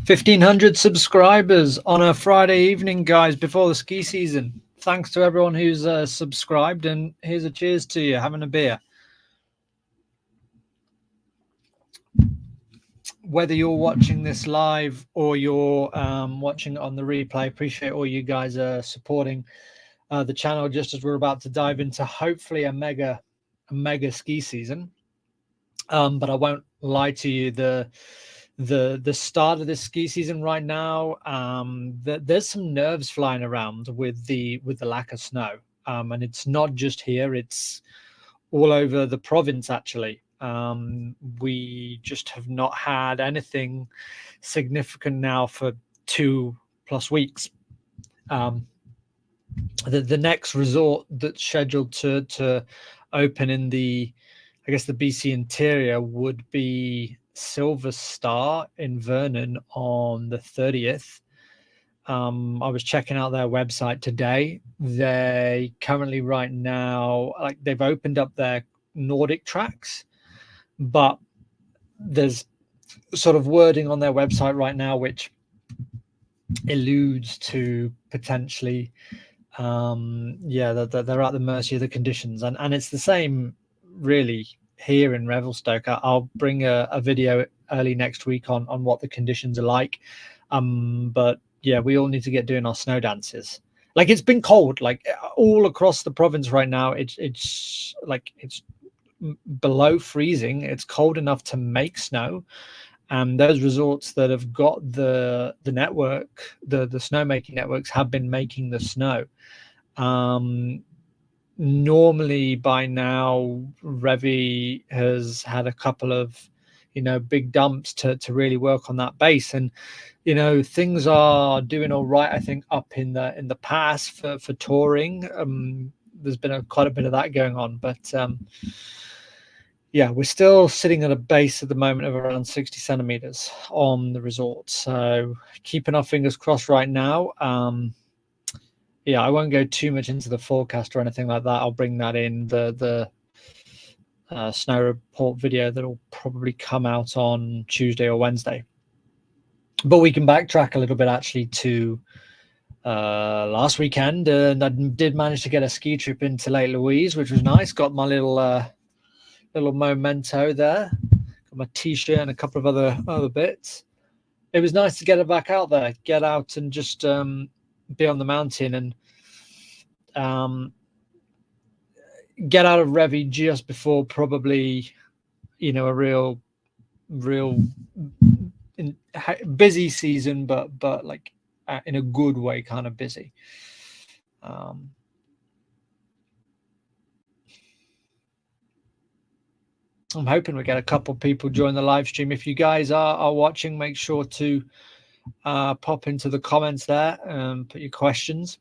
1,500 subscribers on a Friday evening, guys, before the ski season. Thanks to everyone who's subscribed, and here's a cheers to you having a beer. Whether you're watching this live or you're watching it on the replay, appreciate all you guys supporting the channel just as we're about to dive into hopefully a mega ski season. But I won't lie to you, the start of this ski season right now, there's some nerves flying around with the lack of snow, and it's not just here, it's all over the province actually. We just have not had anything significant now for 2+ weeks. The next resort that's scheduled to open in the BC interior would be Silver Star in Vernon on the 30th. I was checking out their website today. They currently right now, they've opened up their Nordic tracks, but there's sort of wording on their website right now which alludes to potentially that they're at the mercy of the conditions, and it's the same really here in Revelstoke. I'll bring a video early next week on what the conditions are like, but yeah, we all need to get doing our snow dances. It's been cold all across the province right now. It's below freezing. It's cold enough to make snow, and those resorts that have got the network, the snowmaking networks, have been making the snow. Normally by now Revi has had a couple of big dumps to really work on that base, and things are doing all right, I think, up in the pass for touring. There's been quite a bit of that going on, but yeah, we're still sitting at a base at the moment of around 60 centimeters on the resort, so keeping our fingers crossed right now. Yeah, I won't go too much into the forecast or anything like that. I'll bring that in the snow report video that will probably come out on Tuesday or Wednesday. But we can backtrack a little bit actually to last weekend, and I did manage to get a ski trip into Lake Louise, which was nice. Got my little memento there. Got my t-shirt and a couple of other bits. It was nice to get it back out there, get out and just be on the mountain and get out of Revi just before probably a real busy season, but in a good way, kind of busy. I'm hoping we get a couple people join the live stream. If you guys are watching, make sure to pop into the comments there and put your questions.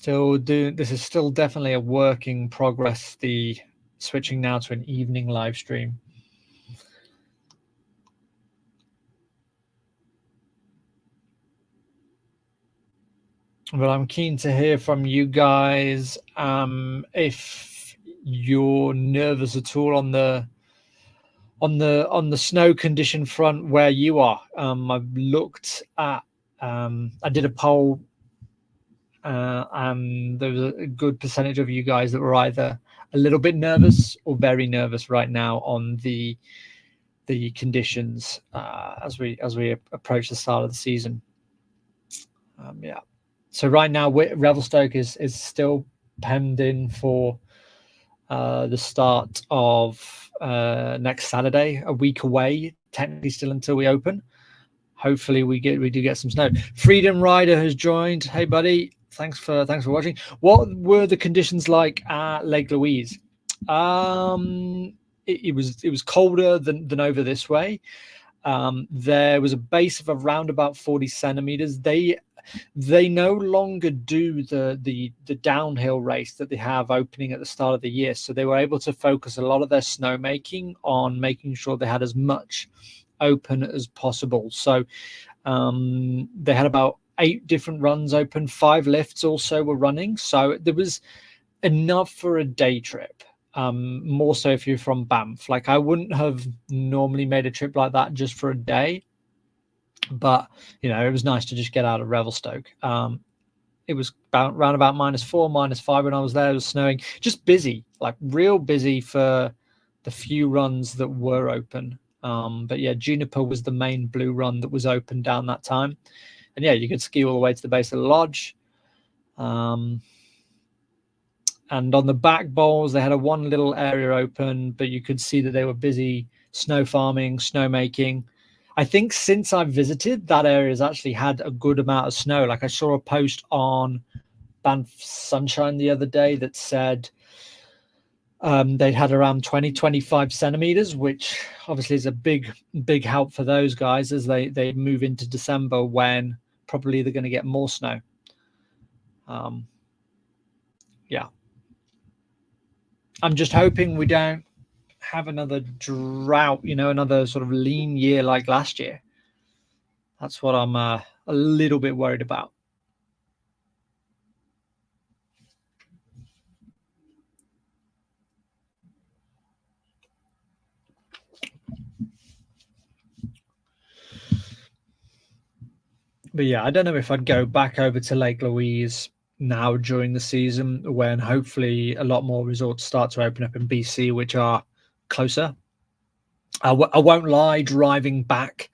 This is still definitely a work in progress, the switching now to an evening live stream. But I'm keen to hear from you guys if you're nervous at all on the snow condition front where you are. I've looked at I did a poll, and there was a good percentage of you guys that were either a little bit nervous or very nervous right now on the conditions as we approach the start of the season. Yeah, so right now Revelstoke is still penned in for the start of next Saturday, a week away, technically still until we open. Hopefully we do get some snow. Freedom Rider has joined. Hey buddy, thanks for watching. What were the conditions like at Lake Louise? It was colder than over this way. There was a base of around about 40 centimeters. They no longer do the downhill race that they have opening at the start of the year, so they were able to focus a lot of their snowmaking on making sure they had as much open as possible. So they had about 8 different runs open, 5 lifts also were running, so there was enough for a day trip. more so if you're from Banff. Like, I wouldn't have normally made a trip like that just for a day, but it was nice to just get out of Revelstoke. It was around about -4, -5 when I was there. It was snowing, just busy, like real busy for the few runs that were open. But yeah, Juniper was the main blue run that was open down that time. And yeah, you could ski all the way to the base of the lodge. And on the back bowls, they had one little area open, but you could see that they were busy snow farming, snowmaking. I think since I've visited, that area has actually had a good amount of snow. Like, I saw a post on Banff Sunshine the other day that said they'd had around 20-25 centimeters, which obviously is a big help for those guys as they move into December, when probably they're going to get more snow. Yeah, I'm just hoping we don't have another drought, another sort of lean year like last year. That's what I'm a little bit worried about. But yeah, I don't know if I'd go back over to Lake Louise now during the season, when hopefully a lot more resorts start to open up in BC, which are closer. I won't lie, driving back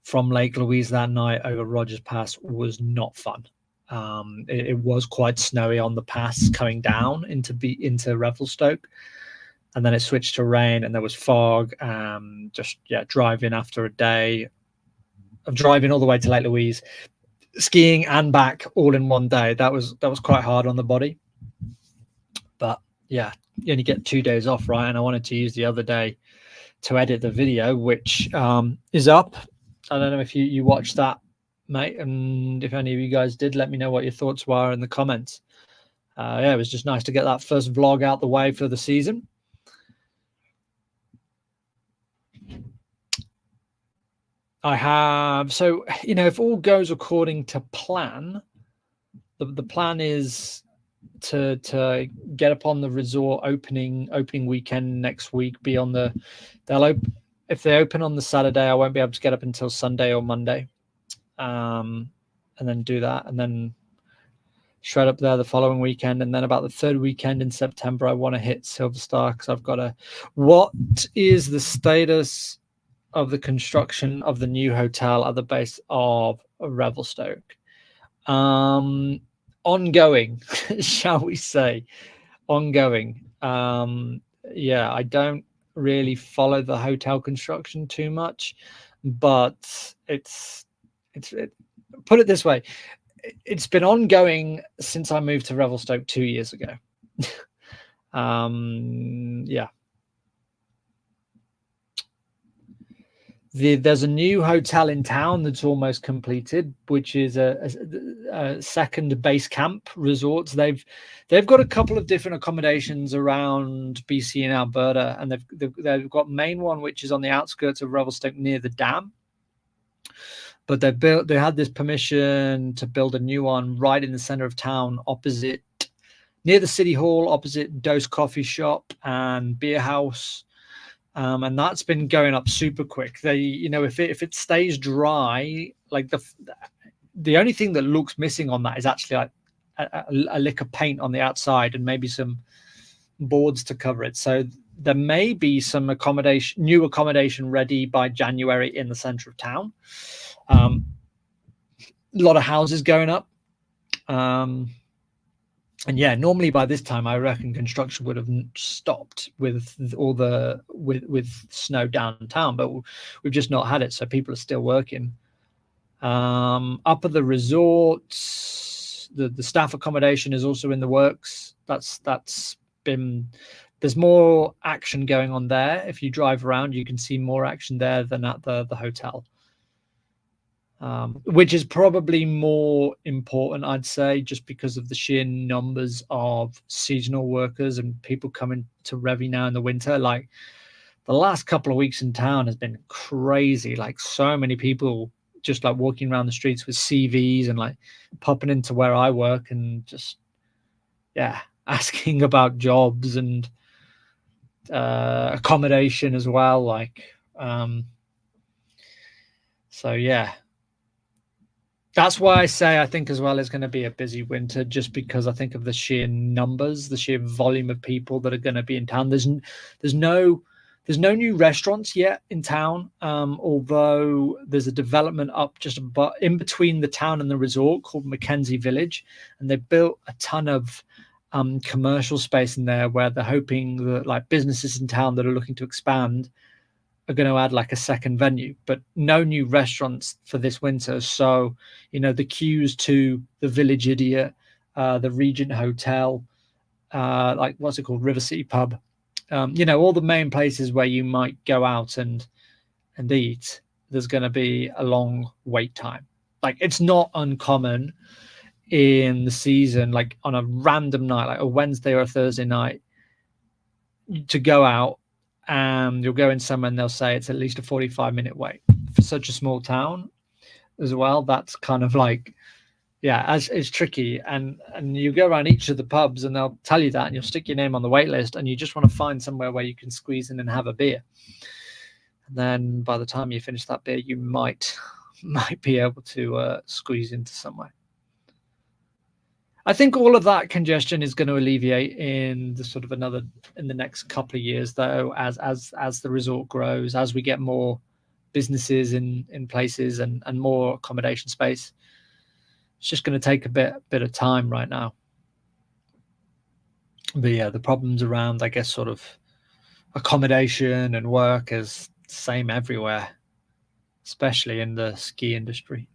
from Lake Louise that night over Rogers Pass was not fun. It was quite snowy on the pass coming down into Revelstoke, and then it switched to rain and there was fog. Driving after a day of driving all the way to Lake Louise, skiing and back all in one day, that was quite hard on the body. But yeah, you only get 2 days off, right? And I wanted to use the other day to edit the video, which is up. I don't know if you watched that, mate, and if any of you guys did, let me know what your thoughts were in the comments. Yeah, it was just nice to get that first vlog out the way for the season. I have, so if all goes according to plan, the plan is to get up on the resort opening weekend next week. Be on the if they open on the Saturday, I won't be able to get up until Sunday or Monday, and then do that, and then shred up there the following weekend. And then about the third weekend in September, I want to hit Silver Star, because I've got what is the status of the construction of the new hotel at the base of Revelstoke? Ongoing, shall we say. Ongoing. Yeah, I don't really follow the hotel construction too much, but put it this way, it's been ongoing since I moved to Revelstoke 2 years ago. Yeah. There's a new hotel in town that's almost completed, which is a second base camp resort. They've got a couple of different accommodations around BC and Alberta, and they've got main one which is on the outskirts of Revelstoke near the dam. But they had this permission to build a new one right in the center of town, opposite, near the city hall, opposite Dose Coffee Shop and Beer House. And that's been going up super quick. They, if it stays dry, like the only thing that looks missing on that is actually like a lick of paint on the outside and maybe some boards to cover it. So there may be some new accommodation ready by January in the center of town. A lot of houses going up. And yeah, normally by this time, I reckon construction would have stopped with snow downtown, but we've just not had it. So people are still working. Up at the resorts, the staff accommodation is also in the works. There's more action going on there. If you drive around, you can see more action there than at the hotel. Which is probably more important, I'd say, just because of the sheer numbers of seasonal workers and people coming to Revi now in the winter. Like, the last couple of weeks in town has been crazy. Like, so many people just like walking around the streets with CVs and like popping into where I work and just, yeah, asking about jobs. And accommodation as well. Like, so yeah, that's why I say I think as well it's going to be a busy winter, just because I think of the sheer numbers, the sheer volume of people that are going to be in town. There's no there's no new restaurants yet in town, although there's a development up just about in between the town and the resort called Mackenzie Village, and they built a ton of commercial space in there where they're hoping that like businesses in town that are looking to expand are going to add like a second venue, but no new restaurants for this winter. So, the queues to the Village Idiot, the Regent Hotel, like what's it called, River City Pub, all the main places where you might go out and eat. There's going to be a long wait time. Like, it's not uncommon in the season, like on a random night, like a Wednesday or a Thursday night, to go out, and you'll go in somewhere and they'll say it's at least a 45-minute wait for such a small town as well. That's kind of like, yeah, as it's tricky. And you go around each of the pubs and they'll tell you that, and you'll stick your name on the wait list, and you just want to find somewhere where you can squeeze in and have a beer. And then by the time you finish that beer, you might be able to squeeze into somewhere. I think all of that congestion is going to alleviate in the next couple of years, though, as the resort grows, as we get more businesses in places and more accommodation space. It's just going to take a bit of time right now. But yeah, the problems around, I guess, sort of accommodation and work is the same everywhere, especially in the ski industry.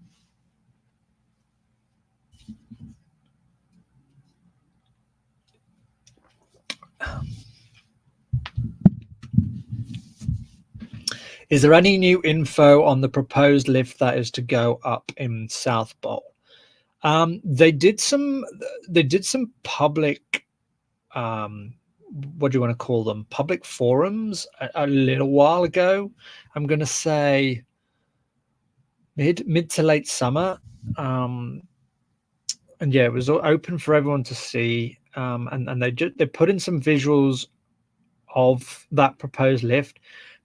Is there any new info on the proposed lift that is to go up in South Bowl? They did some public, what do you want to call them? Public forums a little while ago. I'm going to say mid to late summer. And yeah, it was open for everyone to see. And they put in some visuals of that proposed lift,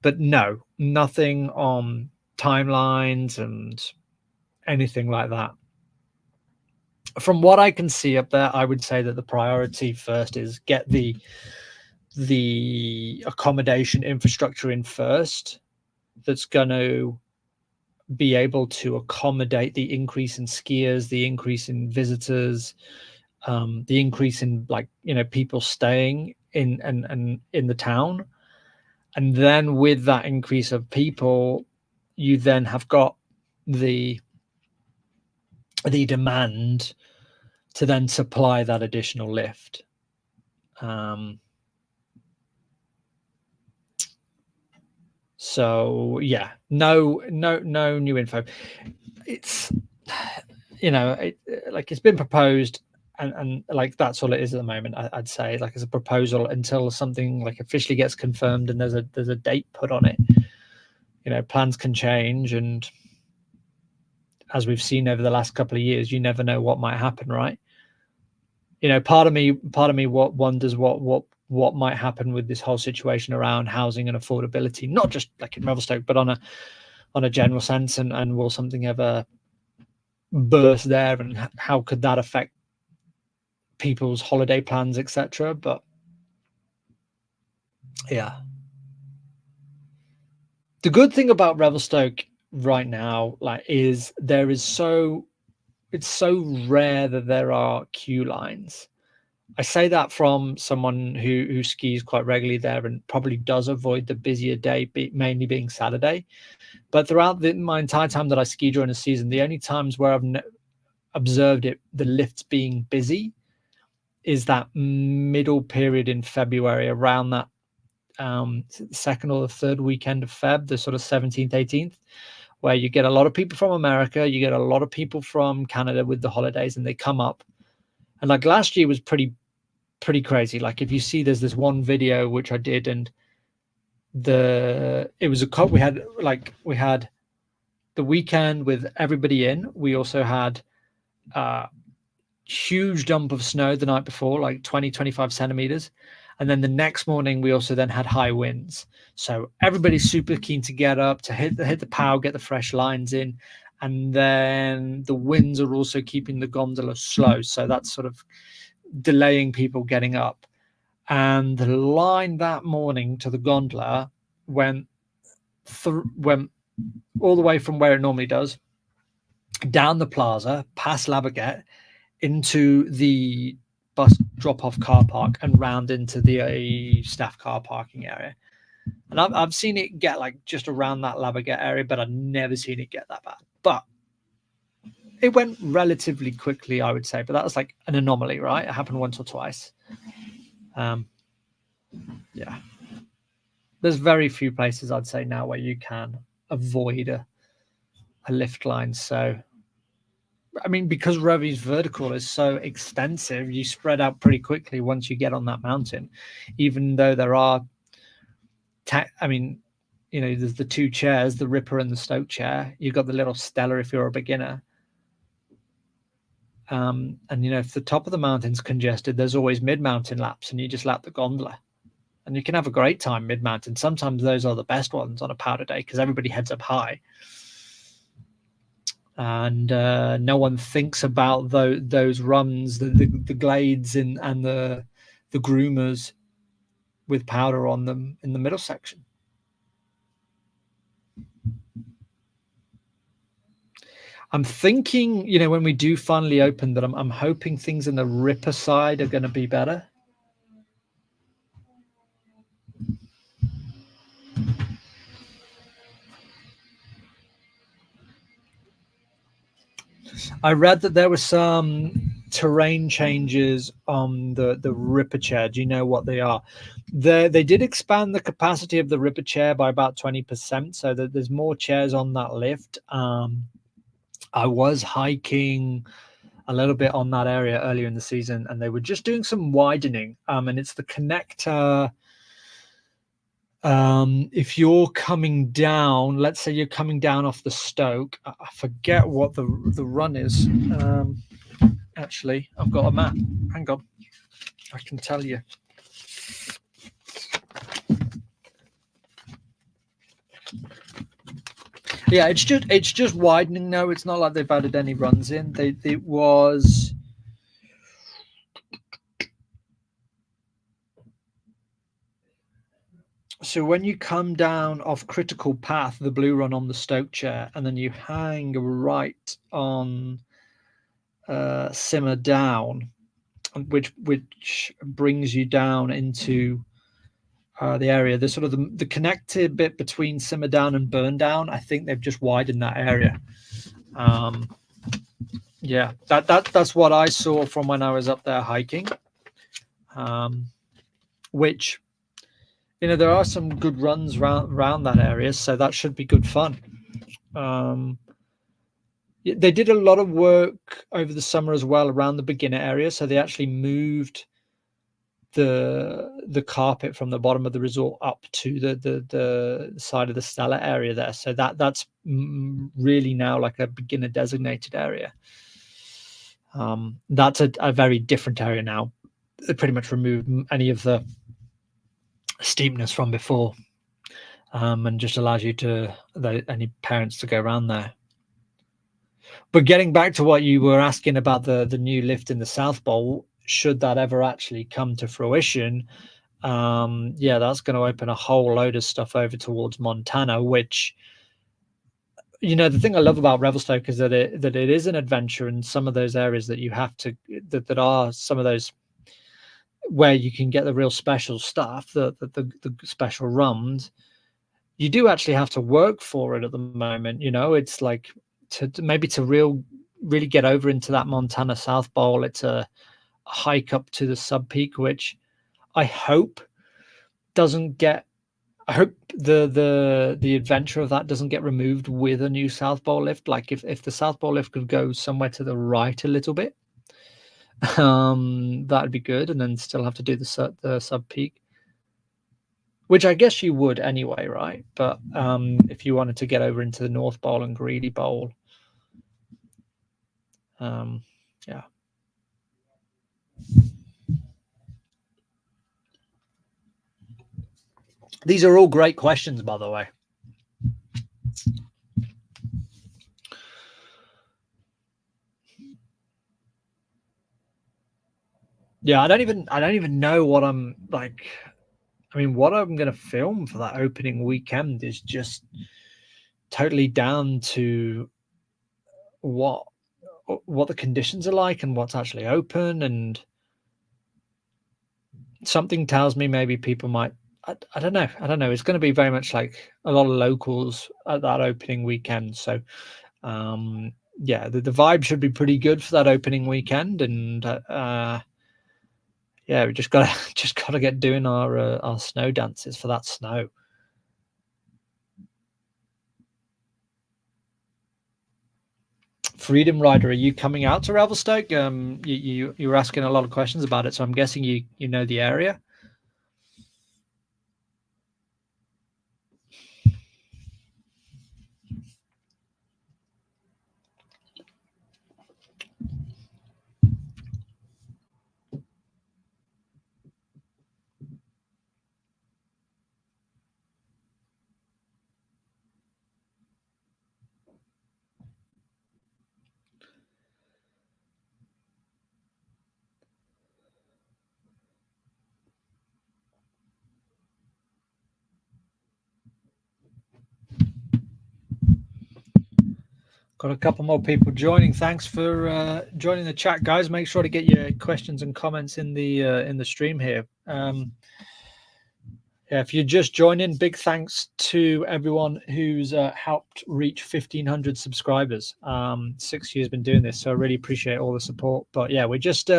but nothing on timelines and anything like that. From what I can see up there, I would say that the priority first is get the accommodation infrastructure in first. That's going to be able to accommodate the increase in skiers, the increase in visitors, the increase in people staying in the town. And then with that increase of people, you then have got the demand to then supply that additional lift. So yeah, no new info. It's it's been proposed, and like that's all it is at the moment. I'd say, like, it's a proposal until something like officially gets confirmed and there's a date put on it. Plans can change, and as we've seen over the last couple of years, you never know what might happen, right? Part of me what wonders what might happen with this whole situation around housing and affordability, not just like in Revelstoke, but on a general sense, and will something ever burst there, and how could that affect people's holiday plans, etc. But yeah, the good thing about Revelstoke right now, is it's so rare that there are queue lines. I say that from someone who skis quite regularly there and probably does avoid the busier day, mainly being Saturday. But throughout my entire time that I ski during the season, the only times where I've observed the lifts being busy is that middle period in February, around that second or the third weekend of Feb, the sort of 17th, 18th, where you get a lot of people from America, you get a lot of people from Canada with the holidays, and they come up. And like last year was pretty crazy. Like, if you see, there's this one video which I did, and it was we had the weekend with everybody in. We also had a huge dump of snow the night before, like 20-25 centimeters, And then the next morning, we also then had high winds. So everybody's super keen to get up, to hit the power, get the fresh lines in. And then the winds are also keeping the gondola slow. So that's sort of delaying people getting up. And the line that morning to the gondola went all the way from where it normally does, down the plaza, past Labaguette, into the bus drop-off car park, and round into the staff car parking area. And I've seen it get like just around that Labaguette area, but I've never seen it get that bad. But it went relatively quickly, I would say. But that was like an anomaly, right? It happened once or twice. Yeah. There's very few places, I'd say, now where you can avoid a lift line. So, I mean, because Revi's vertical is so extensive, you spread out pretty quickly once you get on that mountain, even though there are, I mean, you know, there's the two chairs, the Ripper and the Stoke chair. You've got the little Stella if you're a beginner. And, you know, if the top of the mountain's congested, there's always mid-mountain laps, and you just lap the gondola. And you can have a great time mid-mountain. Sometimes those are the best ones on a powder day because everybody heads up high. And no one thinks about those runs, the glades and the groomers with powder on them in the middle section. I'm thinking, you know, when we do finally open, that I'm hoping things in the Ripper side are going to be better. I read that there were some terrain changes on the Ripper chair. Do you know what they are? They did expand the capacity of the Ripper chair by about 20%, so that there's more chairs on that lift. I was hiking a little bit on that area earlier in the season, and they were just doing some widening. And it's the connector. If you're coming down, let's say you're coming down off the Stoke, I forget what the run is. Actually, I've got a map. Hang on, I can tell you. Yeah, it's just widening now. It's not like they've added any runs in. It was. So when you come down off Critical Path, the blue run on the Stoke chair, and then you hang right on Simmer Down, which brings you down into the area. The sort of the connected bit between Simmer Down and Burn Down. I think they've just widened that area. Yeah, that's what I saw from when I was up there hiking. Which, you know, there are some good runs around that area, so that should be good fun. They did a lot of work over the summer as well around the beginner area, so they actually moved the carpet from the bottom of the resort up to the side of the Stella area there. So that's really now like a beginner designated area. That's a very different area now. They pretty much removed any of the steepness from before, and just allows you to any parents to go around there. But getting back to what you were asking about the new lift in the South Bowl, should that ever actually come to fruition, yeah, that's going to open a whole load of stuff over towards Montana, which, you know, the thing I love about Revelstoke is that it is an adventure, and some of those areas that you have to that are some of those where you can get the real special stuff, the special runs, you do actually have to work for it at the moment. You know, it's like to really get over into that Montana South Bowl. It's a hike up to the sub peak, which I hope doesn't get. I hope the adventure of that doesn't get removed with a new South Bowl lift. Like if the South Bowl lift could go somewhere to the right a little bit, that'd be good, and then still have to do the sub peak, which I guess you would anyway, right? But if you wanted to get over into the North Bowl and Greedy Bowl, yeah. These are all great questions, by the way. Yeah, I don't even know what I'm like. I mean, what I'm going to film for that opening weekend is just totally down to what the conditions are like and what's actually open. And something tells me maybe people might, I don't know. It's going to be very much like a lot of locals at that opening weekend. So, yeah, the vibe should be pretty good for that opening weekend. And, yeah, we just gotta get doing our snow dances for that snow. Freedom Rider, are you coming out to Revelstoke? You were asking a lot of questions about it, so I'm guessing you know the area. Got a couple more people joining. Thanks for joining the chat, guys. Make sure to get your questions and comments in the stream here. Yeah, if you're just joining, big thanks to everyone who's helped reach 1,500 subscribers. 6 years been doing this, so I really appreciate all the support. But yeah, we're just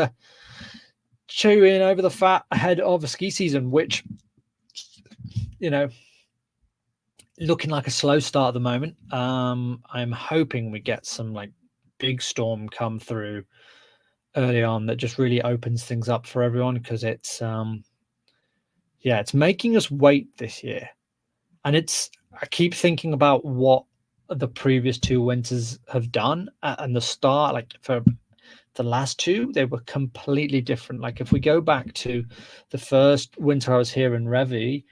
chewing over the fat ahead of a ski season, which, you know, looking like a slow start at the moment. I'm hoping we get some like big storm come through early on that just really opens things up for everyone, because it's yeah, it's making us wait this year. And I keep thinking about what the previous 2 winters have done, and the start, like for the last 2, they were completely different. Like if we go back to the first winter I was here in Revi,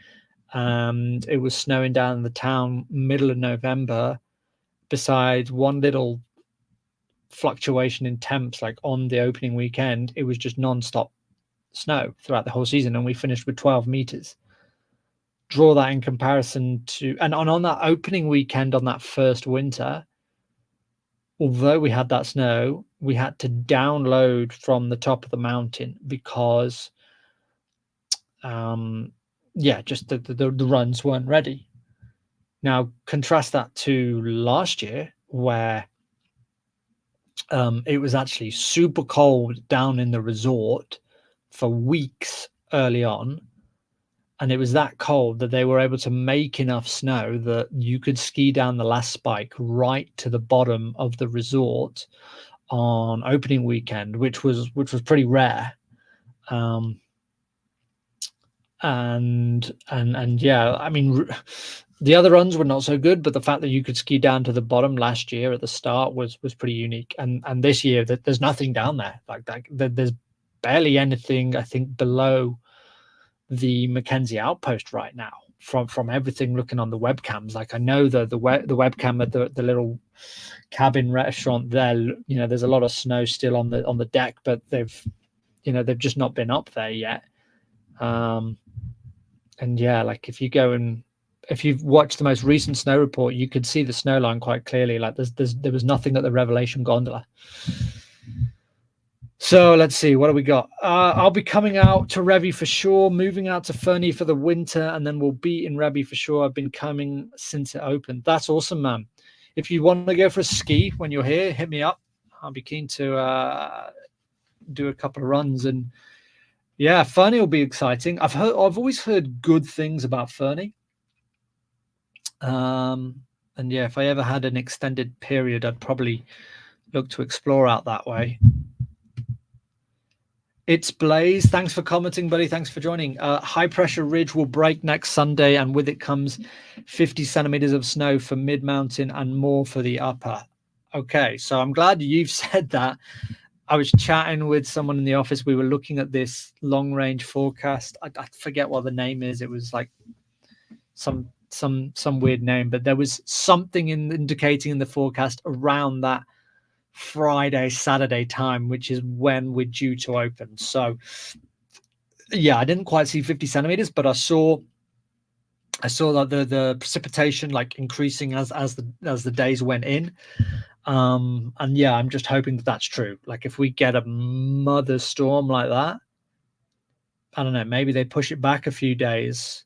and it was snowing down in the town middle of November, besides one little fluctuation in temps, like on the opening weekend, it was just non-stop snow throughout the whole season, and we finished with 12 meters. Draw that in comparison to, and on that opening weekend on that first winter, although we had that snow, we had to download from the top of the mountain because yeah, just the runs weren't ready. Now contrast that to last year, where it was actually super cold down in the resort for weeks early on, and it was that cold that they were able to make enough snow that you could ski down the last spike right to the bottom of the resort on opening weekend, which was pretty rare. And yeah, I mean, the other runs were not so good, but the fact that you could ski down to the bottom last year at the start was pretty unique. And this year that there's nothing down there like that. There's barely anything, I think, below the Mackenzie outpost right now from everything looking on the webcams. Like I know the webcam at the little cabin restaurant there, you know, there's a lot of snow still on the deck, but they've just not been up there yet. And yeah, like if you've watched the most recent snow report, you could see the snow line quite clearly. Like there was nothing at the Revelation gondola. So let's see, what do we got? I'll be coming out to Revi for sure, moving out to Fernie for the winter, and then we'll be in Revi for sure. I've been coming since it opened. That's awesome, man. If you want to go for a ski when you're here, hit me up. I'll be keen to do a couple of runs. And yeah, Fernie will be exciting. I've always heard good things about Fernie. And yeah, if I ever had an extended period, I'd probably look to explore out that way. It's Blaze. Thanks for commenting, buddy. Thanks for joining. High pressure ridge will break next Sunday, and with it comes 50 centimeters of snow for mid-mountain and more for the upper. Okay, so I'm glad you've said that. I was chatting with someone in the office. We were looking at this long range forecast. I forget what the name is. It was like some weird name, but there was something indicating in the forecast around that Friday, Saturday time, which is when we're due to open. So yeah, I didn't quite see 50 centimeters, but I saw that the precipitation like increasing as the days went in. And yeah, I'm just hoping that that's true. Like if we get a mother storm like that, I don't know, maybe they push it back a few days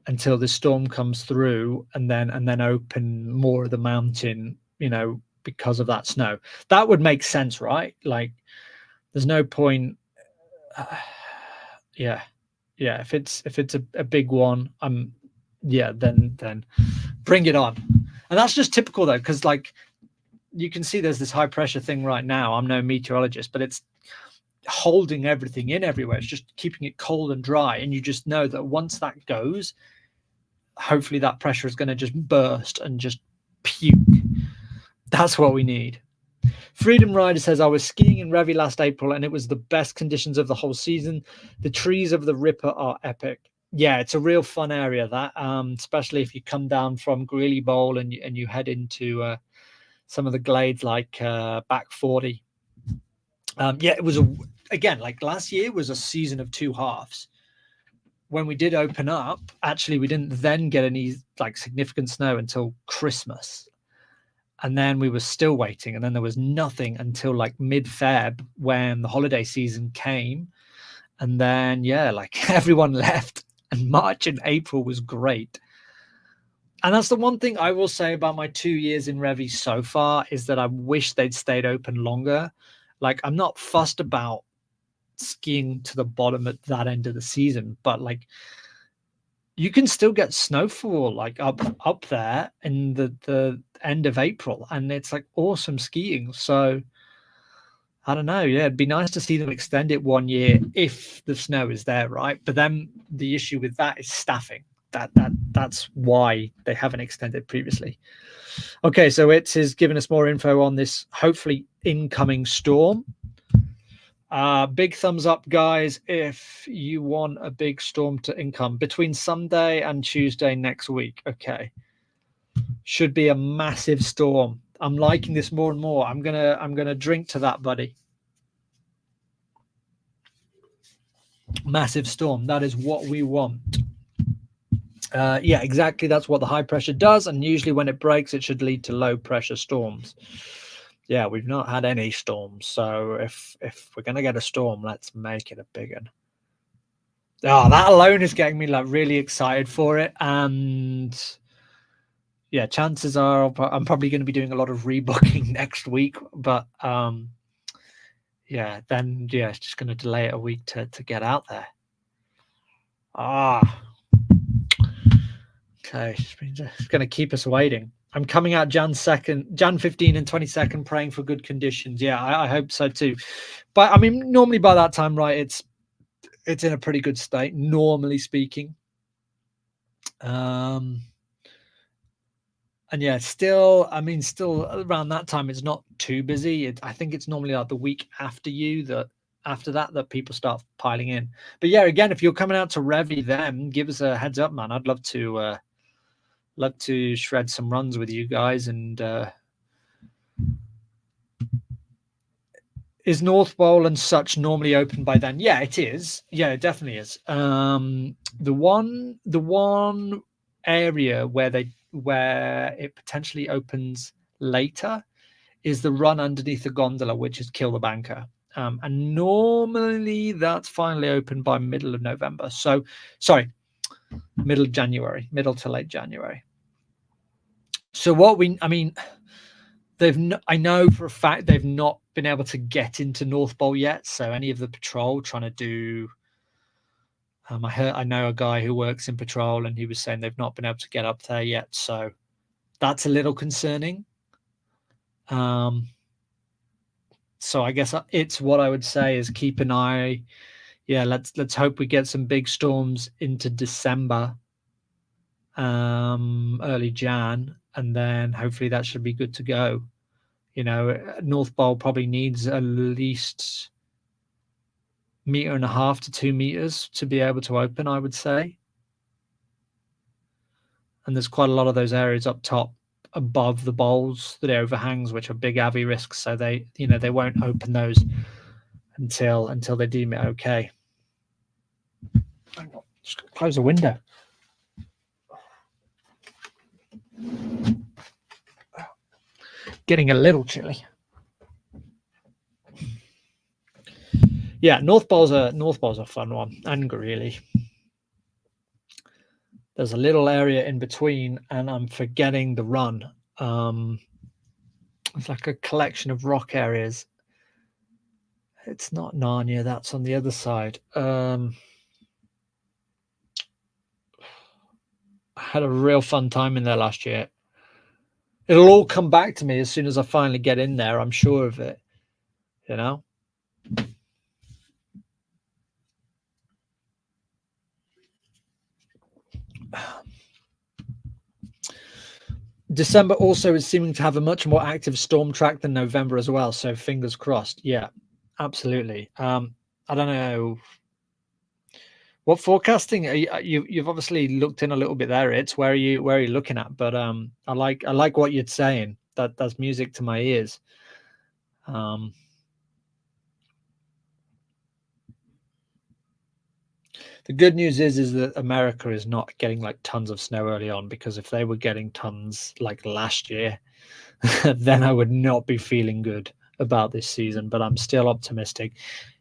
until the storm comes through, and then open more of the mountain, because of that snow. That would make sense, right? Like there's no point. Yeah, if it's a big one, then bring it on. And that's just typical though, because like you can see there's this high pressure thing right now. I'm no meteorologist, but it's holding everything in everywhere. It's just keeping it cold and dry, and you just know that once that goes, hopefully that pressure is going to just burst and just puke. That's what we need. Freedom Rider says, I was skiing in Revi last April and it was the best conditions of the whole season. The trees of the Ripper are epic. Yeah, it's a real fun area, that, especially if you come down from Greeley Bowl and you head into some of the glades like back 40. Yeah, it was again, like last year was a season of two halves. When we did open up, actually, we didn't then get any like significant snow until Christmas. And then we were still waiting. And then there was nothing until like mid-Feb when the holiday season came. And then, yeah, like everyone left. And March and April was great. And that's the one thing I will say about my 2 years in Revi so far, is that I wish they'd stayed open longer. Like I'm not fussed about skiing to the bottom at that end of the season, but like you can still get snowfall like up there in the end of April, and it's like awesome skiing. So I don't know. Yeah, it'd be nice to see them extend it 1 year if the snow is there, right? But then the issue with that is staffing. That's why they haven't extended previously. Okay, so it is giving us more info on this hopefully incoming storm. Big thumbs up, guys, if you want a big storm to income between Sunday and Tuesday next week. Okay, should be a massive storm. I'm liking this more and more. I'm gonna drink to that, buddy. Massive storm. That is what we want. Yeah, exactly. That's what the high pressure does, and usually when it breaks, it should lead to low pressure storms. Yeah, we've not had any storms, so if we're gonna get a storm, let's make it a big one. Oh, that alone is getting me like really excited for it. And yeah, chances are I'm probably going to be doing a lot of rebooking next week, but yeah, then yeah, it's just going to delay it a week to get out there. Okay, it's going to keep us waiting. I'm coming out Jan 15 and 22nd, praying for good conditions. Yeah, I hope so too. But I mean, normally by that time, right, it's in a pretty good state, normally speaking. And yeah, still around that time, it's not too busy. I think it's normally like the week after that people start piling in. But yeah, again, if you're coming out to Revi, then give us a heads up, man. I'd love to shred some runs with you guys. And is North Bowl and such normally open by then? Yeah, it is. Yeah, it definitely is. The one area where it potentially opens later is the run underneath the gondola, which is Kill the Banker. And normally that's finally open by middle of November. So, sorry, middle to late January. So I know for a fact they've not been able to get into North Bowl yet. So any of the patrol trying to do, I know a guy who works in patrol, and he was saying they've not been able to get up there yet. So that's a little concerning. So I guess it's what I would say is keep an eye. Yeah, let's hope we get some big storms into December, early Jan, and then hopefully that should be good to go. North Pole probably needs at least 1.5 to 2 meters to be able to open, I would say. And there's quite a lot of those areas up top above the bowls, the overhangs, which are big AVI risks. So they won't open those until they deem it okay. Just close the window. Getting a little chilly. Yeah, North Bowl's a fun one, and Greeley. There's a little area in between, and I'm forgetting the run. It's like a collection of rock areas. It's not Narnia, that's on the other side. I had a real fun time in there last year. It'll all come back to me as soon as I finally get in there. I'm sure of it, December also is seeming to have a much more active storm track than November as well. So fingers crossed. Yeah, absolutely. I don't know what forecasting you've obviously looked in a little bit there. It's where are you looking at? But I like what you're saying. That's music to my ears. The good news is that America is not getting like tons of snow early on, because if they were getting tons like last year, then I would not be feeling good about this season. But I'm still optimistic.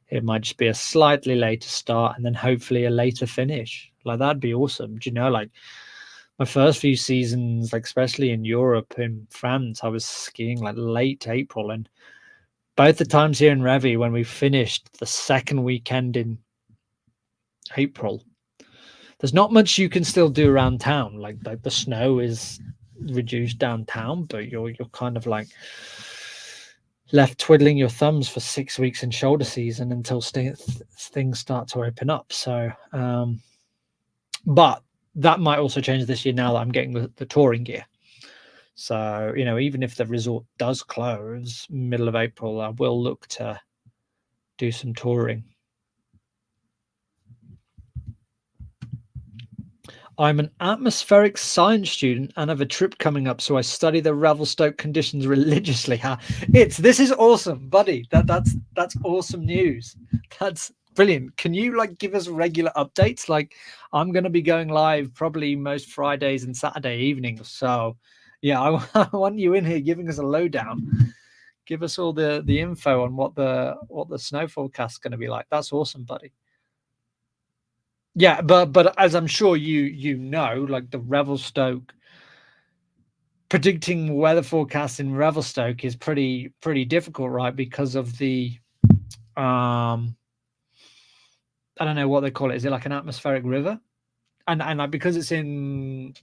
It might just be a slightly later start and then hopefully a later finish. Like that'd be awesome. Do you know, like my first few seasons, like especially in Europe, in France, I was skiing like late April, and both the times here in Revi when we finished the second weekend in April, there's not much you can still do around town. Like the snow is reduced downtown, but you're kind of like left twiddling your thumbs for 6 weeks in shoulder season until things start to open up. So, but that might also change this year now that I'm getting the touring gear. So, even if the resort does close middle of April, I will look to do some touring. I'm an atmospheric science student and have a trip coming up, so I study the revelstoke conditions religiously. This is awesome, buddy. That's awesome news. That's brilliant. Can you like give us regular updates? Like I'm going to be going live probably most Fridays and Saturday evenings. So yeah, I want you in here giving us a lowdown. Give us all the info on what the snow forecast is going to be like. That's awesome, buddy. Yeah, but as I'm sure like the Revelstoke, predicting weather forecasts in Revelstoke is pretty difficult, right? Because of the I don't know what they call it. Is it like an atmospheric river? And like because it's in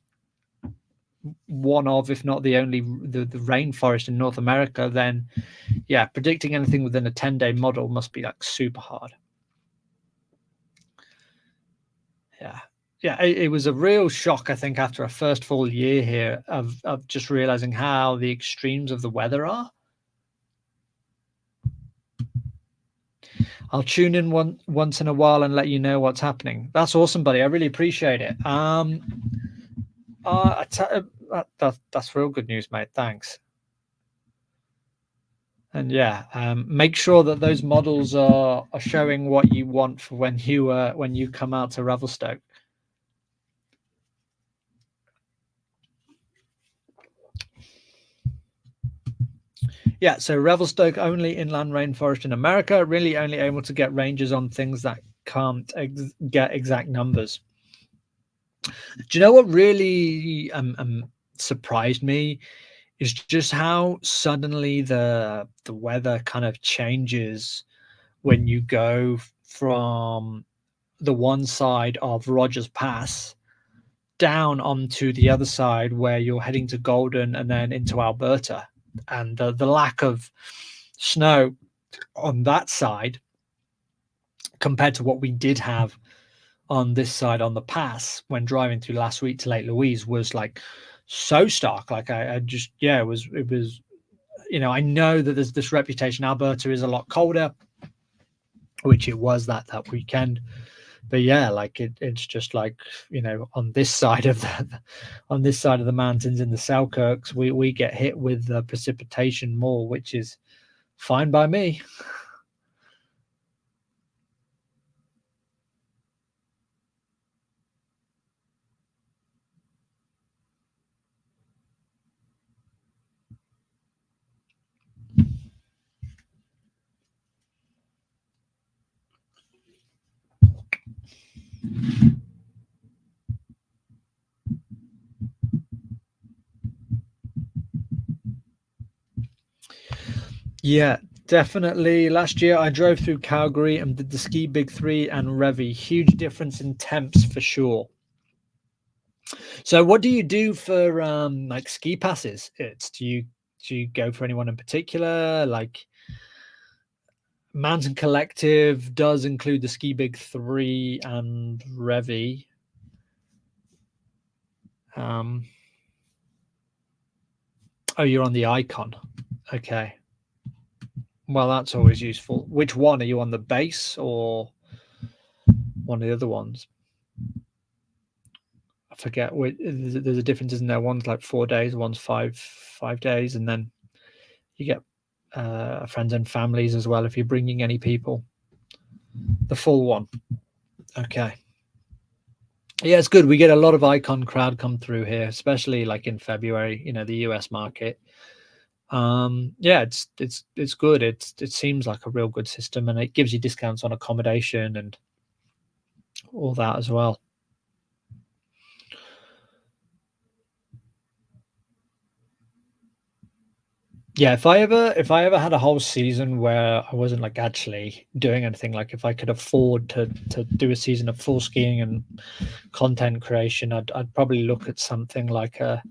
one of, if not the only, the rainforest in North America, then yeah, predicting anything within a 10-day model must be like super hard. Yeah, it was a real shock, I think, after a first full year here of just realizing how the extremes of the weather are. I'll tune in once in a while and let you know what's happening. That's awesome, buddy. I really appreciate it. That's real good news, mate. Thanks. And yeah, make sure that those models are showing what you want for when you come out to Revelstoke. Yeah, so Revelstoke only inland rainforest in America, really only able to get ranges on things that can't get exact numbers. Do you know what really surprised me is just how suddenly the weather kind of changes when you go from the one side of Rogers Pass down onto the other side where you're heading to Golden and then into Alberta. And the lack of snow on that side compared to what we did have on this side on the pass when driving through last week to Lake Louise was like so stark. Like I just, yeah, it was I know that there's this reputation. Alberta is a lot colder, which it was that weekend. But yeah, like it's just like, on this side of the mountains in the Selkirks, we get hit with precipitation more, which is fine by me. Yeah, definitely. Last year I drove through Calgary and did the Ski Big Three and Revi. Huge difference in temps for sure. So what do you do for like ski passes? Do you go for anyone in particular? Like Mountain Collective does include the Ski Big Three and Revi. Oh, you're on the icon. Okay. Well, that's always useful. Which one are you on, the base or one of the other ones? I forget. There's a difference, isn't there? One's like 4 days, one's five days, and then you get friends and families as well if you're bringing any people. The full one. Okay. Yeah, it's good. We get a lot of icon crowd come through here, especially like in February. The US market. Yeah, it's good. It seems like a real good system, and it gives you discounts on accommodation and all that as well. Yeah, if I ever had a whole season where I wasn't like actually doing anything, like if I could afford to do a season of full skiing and content creation, I'd probably look at something like an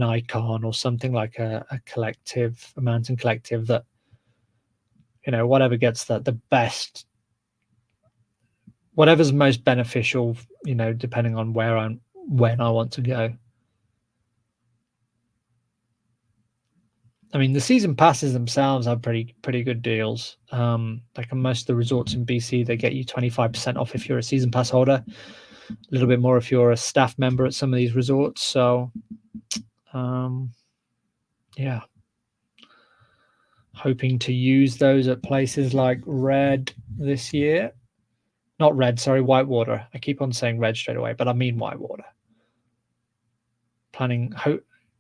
icon or something like a collective, a mountain collective that, whatever gets the best, whatever's most beneficial, depending on when I want to go. I mean, the season passes themselves have pretty good deals. Like on most of the resorts in BC, they get you 25% off if you're a season pass holder, a little bit more if you're a staff member at some of these resorts. So, yeah, hoping to use those at places like Red this year. Not Red, sorry, Whitewater. I keep on saying Red straight away, but I mean Whitewater.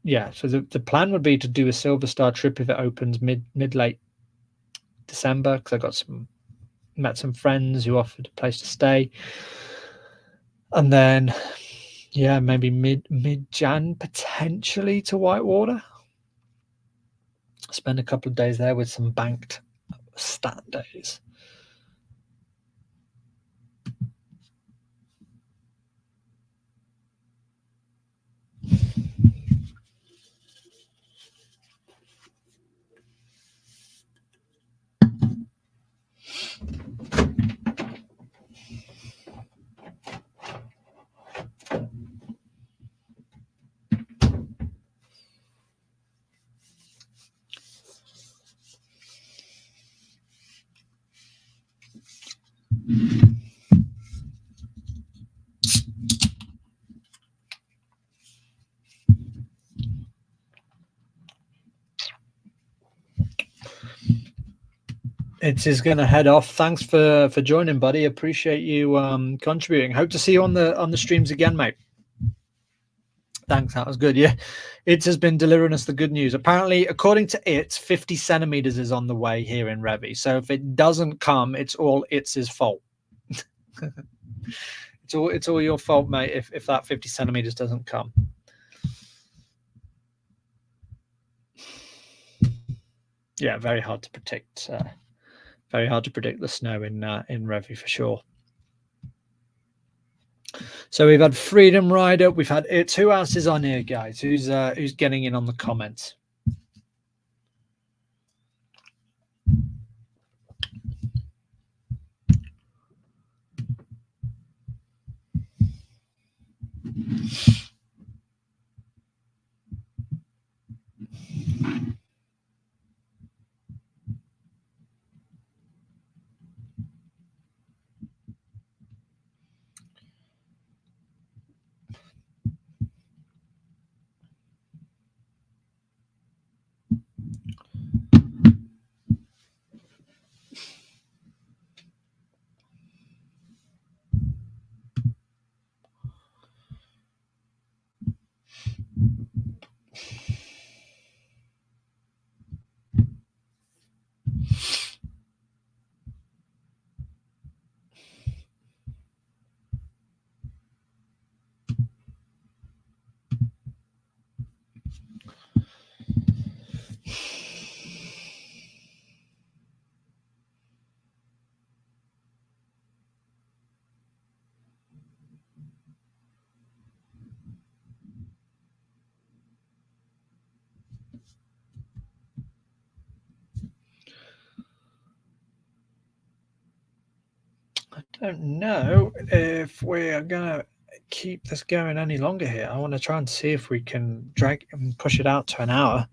Yeah. So the plan would be to do a Silver Star trip if it opens mid late December, because I got met some friends who offered a place to stay, and then yeah, maybe mid Jan potentially to Whitewater. Spend a couple of days there with some banked stat days. It is going to head off. Thanks for joining, buddy. Appreciate you contributing. Hope to see you on the streams again, mate. Thanks, that was good. Yeah, it has been delivering us the good news. Apparently, according to it, 50 centimeters is on the way here in Revi. So if it doesn't come, it's all his fault. It's all your fault, mate. If that 50 centimeters doesn't come. Yeah, very hard to predict. Very hard to predict the snow in Revi for sure. So we've had Freedom Rider, we've had It's. Who else is on here, guys? Who's getting in on the comments? don't know if we are gonna keep this going any longer here. I want to try and see if we can drag and push it out to an hour.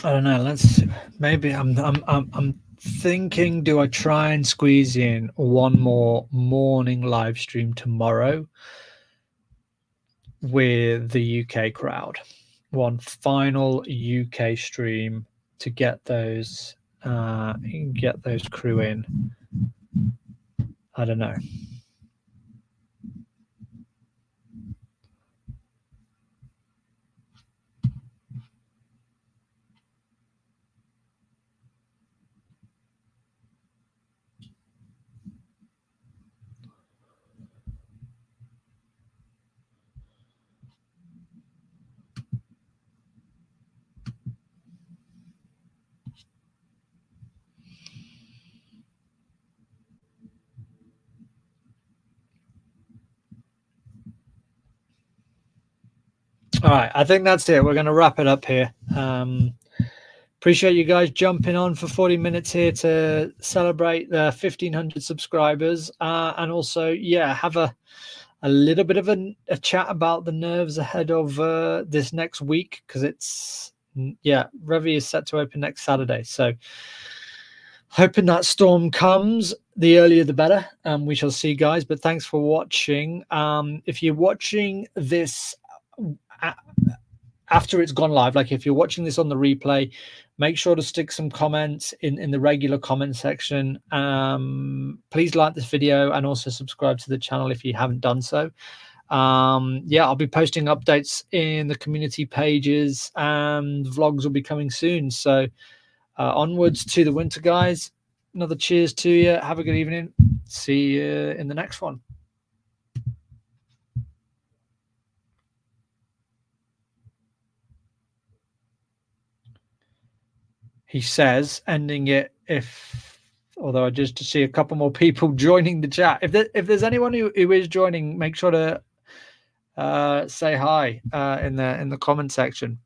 I don't know. Let's maybe I'm thinking. Do I try and squeeze in one more morning live stream tomorrow with the UK crowd? One final UK stream to get those crew in. I don't know. All right, I think that's it. We're going to wrap it up here. Appreciate you guys jumping on for 40 minutes here to celebrate the 1,500 subscribers, and also, yeah, have a little bit of a chat about the nerves ahead of this next week, because it's Revy is set to open next Saturday. So hoping that storm comes, the earlier the better. We shall see, guys. But thanks for watching. If you're watching this after it's gone live, like if you're watching this on the replay, make sure to stick some comments in the regular comment section. Please like this video and also subscribe to the channel if you haven't done so. I'll be posting updates in the community pages, and vlogs will be coming soon. So onwards to the winter, guys. Another cheers to you. Have a good evening. See you in the next one. He says, ending it, although I just see a couple more people joining the chat. If there's anyone who is joining, make sure to say hi in the comment section.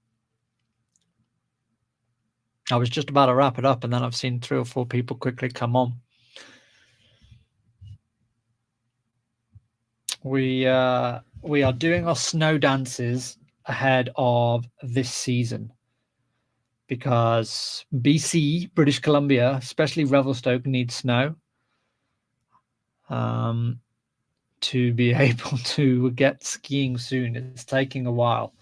I was just about to wrap it up, and then I've seen 3 or 4 people quickly come on. We are doing our snow dances ahead of this season, because BC, British Columbia, especially Revelstoke, needs snow to be able to get skiing soon. It's taking a while.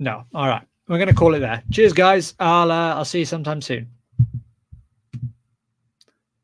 No. All right. We're going to call it there. Cheers, guys. I'll see you sometime soon.